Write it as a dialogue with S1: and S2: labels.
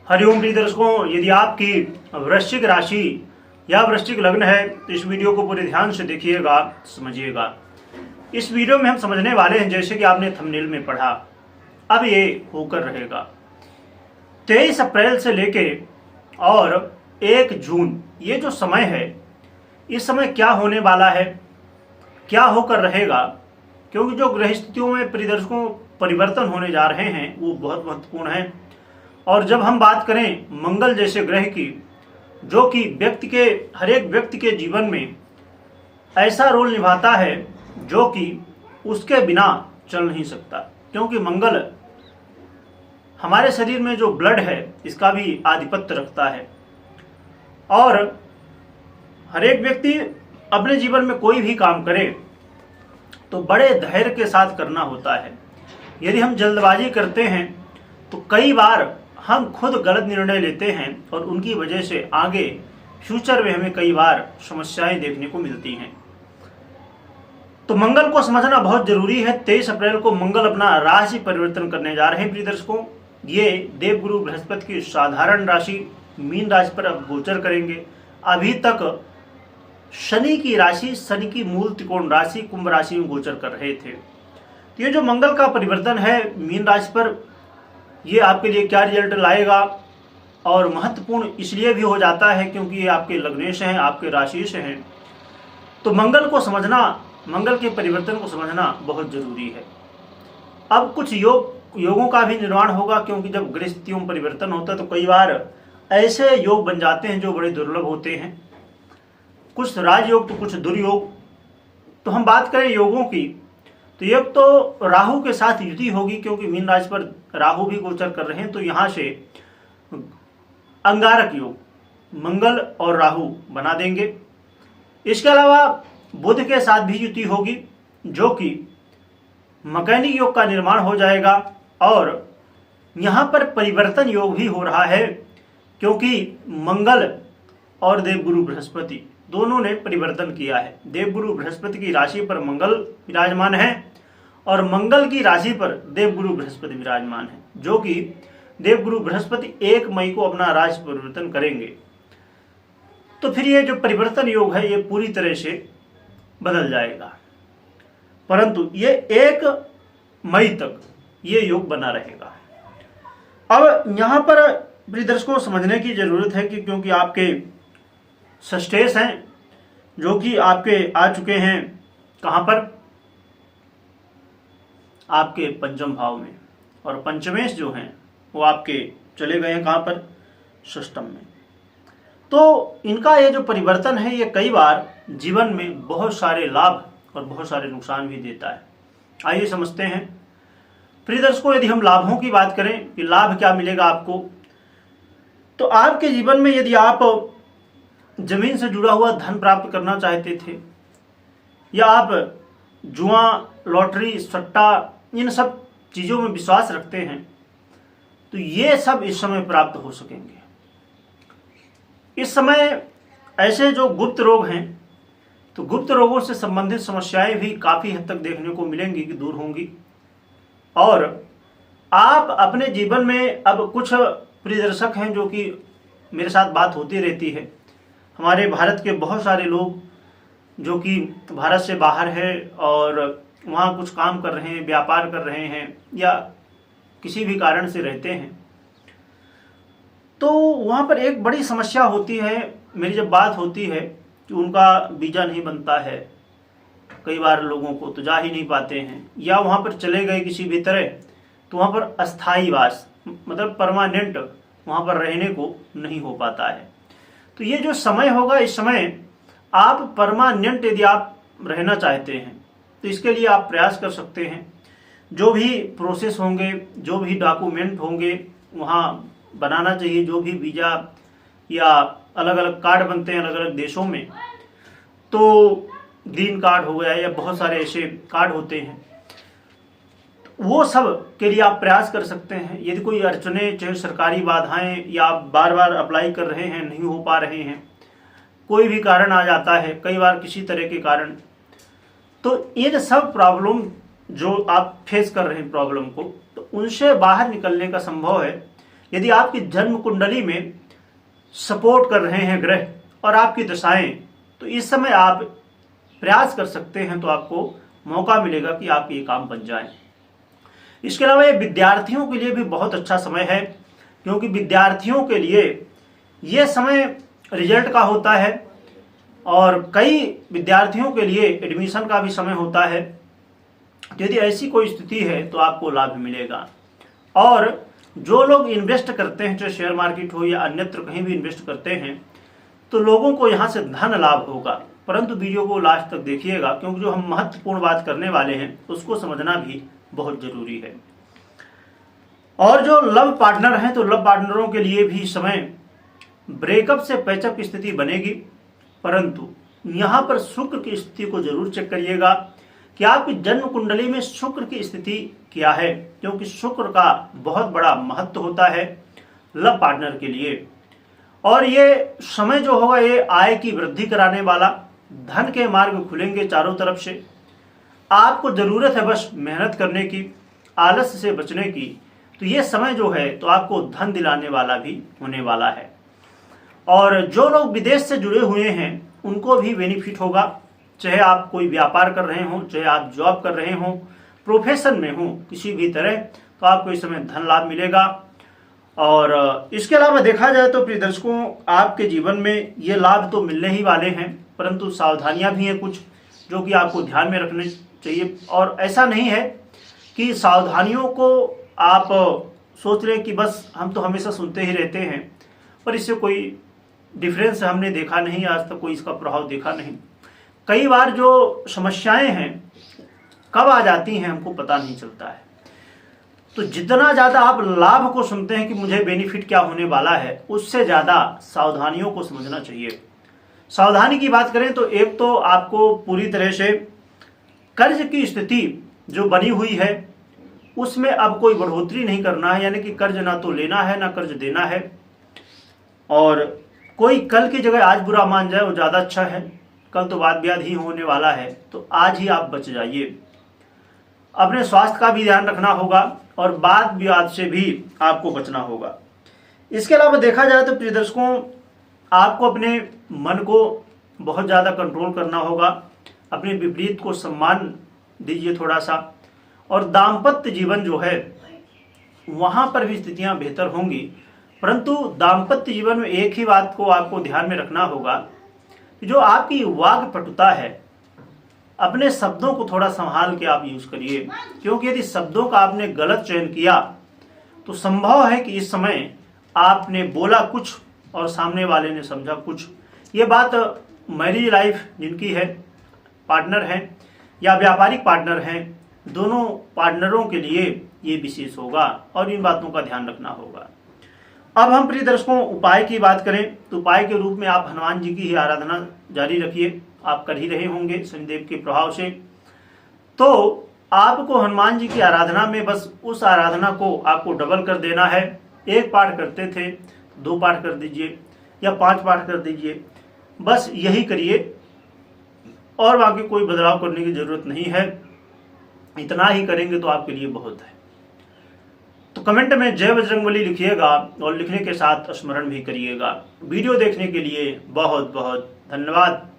S1: हरिओम प्रिय दर्शकों, यदि आपकी वृश्चिक राशि या वृश्चिक लग्न है तो इस वीडियो को पूरे ध्यान से देखिएगा, समझिएगा। इस वीडियो में हम समझने वाले हैं, जैसे कि आपने थंबनेल में पढ़ा, अब ये होकर रहेगा 23 अप्रैल से लेके और 1 जून, ये जो समय है, इस समय क्या होने वाला है, क्या होकर रहेगा, क्योंकि जो ग्रह स्थितियों में प्रिय दर्शकों परिवर्तन होने जा रहे हैं वो बहुत महत्वपूर्ण है। और जब हम बात करें मंगल जैसे ग्रह की, जो कि हर एक व्यक्ति के जीवन में ऐसा रोल निभाता है जो कि उसके बिना चल नहीं सकता, क्योंकि मंगल हमारे शरीर में जो ब्लड है इसका भी आधिपत्य रखता है। और हर एक व्यक्ति अपने जीवन में कोई भी काम करे तो बड़े धैर्य के साथ करना होता है। यदि हम जल्दबाजी करते हैं तो कई बार हम खुद गलत निर्णय लेते हैं और उनकी वजह से आगे फ्यूचर में हमें कई बार समस्याएं देखने को मिलती हैं। तो मंगल को समझना बहुत जरूरी है। 23 अप्रैल को मंगल अपना राशि परिवर्तन करने जा रहे हैं प्रिय दर्शकों। ये देवगुरु बृहस्पति की साधारण राशि मीन राशि पर अब गोचर करेंगे। अभी तक शनि की राशि, शनि की मूल त्रिकोण राशि कुंभ राशि में गोचर कर रहे थे। तो ये जो मंगल का परिवर्तन है मीन राशि पर, ये आपके लिए क्या रिजल्ट लाएगा, और महत्वपूर्ण इसलिए भी हो जाता है क्योंकि ये आपके लग्न से हैं, आपके राशि से हैं। तो मंगल को समझना, मंगल के परिवर्तन को समझना बहुत जरूरी है। अब कुछ योगों का भी निर्माण होगा, क्योंकि जब ग्रह स्थितियों में परिवर्तन होता है तो कई बार ऐसे योग बन जाते हैं जो बड़े दुर्लभ होते हैं, कुछ राजयोग तो कुछ दुर्योग। तो हम बात करें योगों की, तो एक तो राहु के साथ युति होगी, क्योंकि मीन राशि पर राहु भी गोचर कर रहे हैं। तो यहाँ से अंगारक योग मंगल और राहु बना देंगे। इसके अलावा बुध के साथ भी युति होगी, जो कि मकैनिक योग का निर्माण हो जाएगा। और यहाँ पर परिवर्तन योग भी हो रहा है, क्योंकि मंगल और देवगुरु बृहस्पति दोनों ने परिवर्तन किया है। देवगुरु बृहस्पति की राशि पर मंगल विराजमान है और मंगल की राशि पर देवगुरु बृहस्पति विराजमान है, जो कि देवगुरु बृहस्पति 1 मई को अपना राशि परिवर्तन करेंगे। तो फिर ये जो परिवर्तन योग है ये पूरी तरह से बदल जाएगा, परंतु ये 1 मई तक ये योग बना रहेगा। अब यहाँ पर प्रिय दर्शकों समझने की जरूरत है कि क्योंकि आपके षष्ठेश हैं जो कि आपके आ चुके हैं कहाँ पर, आपके पंचम भाव में, और पंचमेश जो हैं वो आपके चले गए हैं कहाँ पर, षष्ठम में। तो इनका ये जो परिवर्तन है ये कई बार जीवन में बहुत सारे लाभ और बहुत सारे नुकसान भी देता है। आइए समझते हैं प्रिय दर्शकों। यदि हम लाभों की बात करें कि लाभ क्या मिलेगा आपको, तो आपके जीवन में यदि आप जमीन से जुड़ा हुआ धन प्राप्त करना चाहते थे, या आप जुआ, लॉटरी, सट्टा, इन सब चीज़ों में विश्वास रखते हैं, तो ये सब इस समय प्राप्त हो सकेंगे। इस समय ऐसे जो गुप्त रोग हैं, तो गुप्त रोगों से संबंधित समस्याएं भी काफ़ी हद तक देखने को मिलेंगी कि दूर होंगी। और आप अपने जीवन में, अब कुछ प्रिय दर्शक हैं जो कि मेरे साथ बात होती रहती है, हमारे भारत के बहुत सारे लोग जो कि भारत से बाहर है और वहाँ कुछ काम कर रहे हैं, व्यापार कर रहे हैं, या किसी भी कारण से रहते हैं, तो वहाँ पर एक बड़ी समस्या होती है। मेरी जब बात होती है कि उनका वीज़ा नहीं बनता है, कई बार लोगों को तो जा ही नहीं पाते हैं, या वहाँ पर चले गए किसी भी तरह तो वहाँ पर अस्थायी वास, मतलब परमानेंट वहाँ पर रहने को नहीं हो पाता है। तो ये जो समय होगा, इस समय आप परमानेंट यदि आप रहना चाहते हैं तो इसके लिए आप प्रयास कर सकते हैं। जो भी प्रोसेस होंगे, जो भी डॉक्यूमेंट होंगे वहाँ बनाना चाहिए, जो भी वीज़ा या अलग अलग कार्ड बनते हैं अलग अलग देशों में, तो ग्रीन कार्ड हो गया या बहुत सारे ऐसे कार्ड होते हैं, वो सब के लिए आप प्रयास कर सकते हैं। यदि कोई अड़चने, चाहे सरकारी बाधाएं, या आप बार बार अप्लाई कर रहे हैं, नहीं हो पा रहे हैं, कोई भी कारण आ जाता है, कई बार किसी तरह के कारण, तो इन सब प्रॉब्लम जो आप फेस कर रहे हैं प्रॉब्लम को, तो उनसे बाहर निकलने का संभव है यदि आपकी जन्म कुंडली में सपोर्ट कर रहे हैं ग्रह और आपकी दशाएं, तो इस समय आप प्रयास कर सकते हैं, तो आपको मौका मिलेगा कि आप ये काम बन जाए। इसके अलावा ये विद्यार्थियों के लिए भी बहुत अच्छा समय है, क्योंकि विद्यार्थियों के लिए ये समय रिजल्ट का होता है और कई विद्यार्थियों के लिए एडमिशन का भी समय होता है। यदि ऐसी कोई स्थिति है तो आपको लाभ मिलेगा। और जो लोग इन्वेस्ट करते हैं, चाहे शेयर मार्केट हो या अन्यत्र कहीं भी इन्वेस्ट करते हैं, तो लोगों को यहाँ से धन लाभ होगा। परंतु वीडियो को लास्ट तक देखिएगा, क्योंकि जो हम महत्वपूर्ण बात करने वाले हैं उसको समझना भी बहुत जरूरी है। और जो लव पार्टनर हैं, तो लव पार्टनरों के लिए भी समय ब्रेकअप से पैचअप की स्थिति बनेगी। परंतु यहाँ पर शुक्र की स्थिति को जरूर चेक करिएगा कि आपकी जन्म कुंडली में शुक्र की स्थिति क्या है, क्योंकि शुक्र का बहुत बड़ा महत्व होता है लव पार्टनर के लिए। और ये समय जो होगा ये आय की वृद्धि कराने वाला, धन के मार्ग खुलेंगे चारों तरफ से। आपको जरूरत है बस मेहनत करने की, आलस से बचने की। तो ये समय जो है तो आपको धन दिलाने वाला भी होने वाला है। और जो लोग विदेश से जुड़े हुए हैं उनको भी बेनिफिट होगा, चाहे आप कोई व्यापार कर रहे हो, चाहे आप जॉब कर रहे हो, प्रोफेशन में हो, किसी भी तरह, तो आपको इस समय धन लाभ मिलेगा। और इसके अलावा देखा जाए तो प्रिय दर्शकों, आपके जीवन में ये लाभ तो मिलने ही वाले हैं, परंतु सावधानियां भी हैं कुछ जो कि आपको ध्यान में रखने चाहिए। और ऐसा नहीं है कि सावधानियों को आप सोच रहे हैं कि बस हम तो हमेशा सुनते ही रहते हैं, पर इससे कोई डिफरेंस हमने देखा नहीं, आज तक कोई इसका प्रभाव देखा नहीं। कई बार जो समस्याएं हैं कब आ जाती हैं हमको पता नहीं चलता है। तो जितना ज़्यादा आप लाभ को सुनते हैं कि मुझे बेनिफिट क्या होने वाला है, उससे ज़्यादा सावधानियों को समझना चाहिए। सावधानी की बात करें तो एक तो आपको पूरी तरह से कर्ज की स्थिति जो बनी हुई है उसमें अब कोई बढ़ोतरी नहीं करना है, यानी कि कर्ज ना तो लेना है ना कर्ज देना है। और कोई कल की जगह आज बुरा मान जाए वो ज़्यादा अच्छा है। कल तो वाद विवाद ही होने वाला है, तो आज ही आप बच जाइए। अपने स्वास्थ्य का भी ध्यान रखना होगा और वाद विवाद से भी आपको बचना होगा। इसके अलावा देखा जाए तो प्रिय दर्शकों, आपको अपने मन को बहुत ज़्यादा कंट्रोल करना होगा, अपने विपरीत को सम्मान दीजिए थोड़ा सा। और दाम्पत्य जीवन जो है वहाँ पर भी स्थितियाँ बेहतर होंगी। परंतु दाम्पत्य जीवन में एक ही बात को आपको ध्यान में रखना होगा कि जो आपकी वाक्पटुता है, अपने शब्दों को थोड़ा संभाल के आप यूज करिए, क्योंकि यदि शब्दों का आपने गलत चयन किया तो संभव है कि इस समय आपने बोला कुछ और सामने वाले ने समझा कुछ। ये बात मैरिज लाइफ जिनकी है, पार्टनर हैं या व्यापारिक पार्टनर हैं, दोनों पार्टनरों के लिए ये विशेष होगा और इन बातों का ध्यान रखना होगा। अब हम प्रिय दर्शकों उपाय की बात करें तो उपाय के रूप में आप हनुमान जी की ही आराधना जारी रखिए। आप कर ही रहे होंगे शनिदेव के प्रभाव से। तो आपको हनुमान जी की आराधना में बस उस आराधना को आपको डबल कर देना है। एक पाठ करते थे 2 पाठ कर दीजिए या 5 पाठ कर दीजिए, बस यही करिए और बाकी कोई बदलाव करने की जरूरत नहीं है। इतना ही करेंगे तो आपके लिए बहुत है। तो कमेंट में जय बजरंगबली लिखिएगा और लिखने के साथ स्मरण भी करिएगा। वीडियो देखने के लिए बहुत बहुत धन्यवाद।